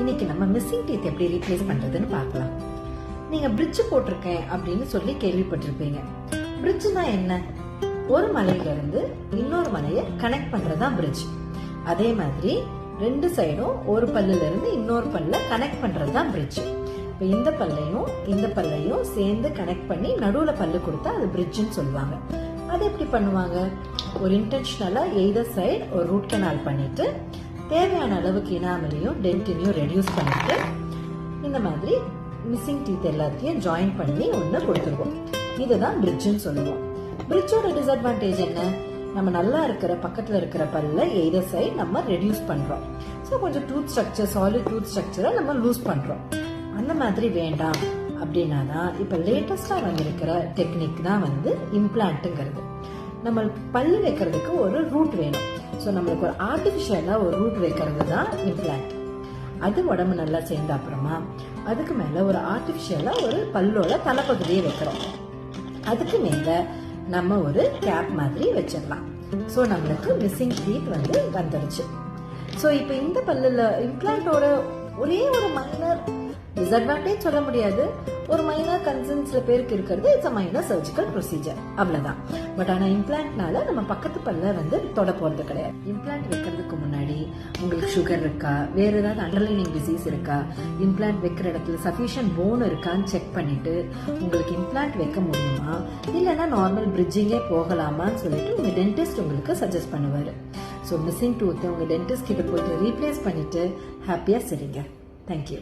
இன்னைக்கு நம்ம missing teeth எப்படி ரீப்ளேஸ் பண்றதுன்னு பார்க்கலாம். நீங்க பிரிட்ஜ் போட்டிருக்கேன் அப்படின்னு சொல்லி கேள்விப்பட்டிருப்பீங்க. பிரிட்ஜ்னா என்ன? ஒரு மலையில இருந்து இன்னொரு மலையை கனெக்ட் பண்றதா பிரிட்ஜ். அதே மாதிரி ரெண்டு சைடும் ஒரு பல்லுல இருந்து இன்னொரு பல்ல கனெக்ட் பண்றதுதான் பிரிட்ஜ். இப்போ இந்த பல்லையும் சேர்ந்து கனெக்ட் பண்ணி நடுவுல பல்லு கொடுத்தா அது பிரிட்ஜ்னு சொல்லுவாங்க. அது எப்படி பண்ணுவாங்க? ஒரு இன்டென்ஷனலா எய்தர் சைடு ஒரு ரூட் கனால் பண்ணிட்டு தேவையான அளவுக்கு இனாமலையும் டென்டினையும் ரெடியூஸ் பண்ணிட்டு இந்த மாதிரி மிஸ்ஸிங் டீத் எல்லாத்தையும் ஜாயின் பண்ணி ஒன்று கொடுத்துருவோம். இதுதான் பிரிட்ஜ்னு சொல்லுவோம். பிரிட்ஜோட டிஸ்அட்வான்டேஜ் என்ன? நம்ம நல்லா இருக்கிற பக்கத்துல இருக்கிற பல்ல எய்தர் சைடு நம்ம ரெடியூஸ் பண்றோம். ஸோ கொஞ்சம் டூத் ஸ்ட்ரக்சர், சாலிட் டூத் ஸ்ட்ரக்சரை நம்ம லூஸ் பண்றோம். அந்த மாதிரி வேண்டாம் அப்படின்னா தான் இப்போ லேட்டஸ்டா வந்திருக்கிற டெக்னிக் தான் இம்ப்ளான்ட்டுங்கிறது. நம்ம பல்லு வைக்கிறதுக்கு ஒரு ரூட் வேணும். ஸோ நம்மளுக்கு ஒரு ஆர்டிஃபிஷியலா ஒரு ரூட் வைக்கிறது தான் இம்ப்ளான்ட். அது உடம்பு நல்லா சேர்ந்த அப்புறமா அதுக்கு மேல ஒரு ஆர்டிஃபிஷியலா ஒரு பல்லோட தலைப்பகுதியை வைக்கிறோம். அதுக்கு மேல நம்ம ஒரு கேப் மாதிரி வச்சிடலாம். ஸோ நம்மளுக்கு மிஸ்ஸிங் டீத் வந்துருச்சு. ஸோ இப்போ இந்த பல்லுல இம்ப்ளான்ட்டோட ஒரே ஒரு மைனர் டிஸ்அட்வான்டேஜ் சொல்ல முடியாது, ஒரு மைனர் கன்சர்ன் சில பேருக்கு இருக்கிறது, it's a minor surgical procedure, அவ்வளவுதான். பட் ஆனா இம்ப்ளான்ட்னால நம்ம பக்கத்து பல்ல தொட போறது கிடையாது. இம்ப்ளான்ட் வைக்கிறதுக்கு முன்னாடி உங்களுக்கு சுகர் இருக்கா, வேற ஏதாவது அண்டர்லைனிங் டிசீஸ் இருக்கா, இம்ப்ளான்ட் வைக்கிற இடத்துல சஃபிஷியன்ட் போன் இருக்கான்னு செக் பண்ணிட்டு உங்களுக்கு இம்ப்ளான்ட் வைக்க முடியுமா, இல்லைன்னா நார்மல் பிரிட்ஜிங்கே போகலாமான்னு சொல்லிட்டு உங்க டென்டிஸ்ட் உங்களுக்கு சஜஸ்ட் பண்ணுவாரு. ஸோ மிஸ்ஸிங் டூத்தை உங்க டென்டிஸ்ட் கிட்ட போயிட்டு ரீப்ளேஸ் பண்ணிட்டு ஹாப்பியா சரிங்க. தேங்க்யூ.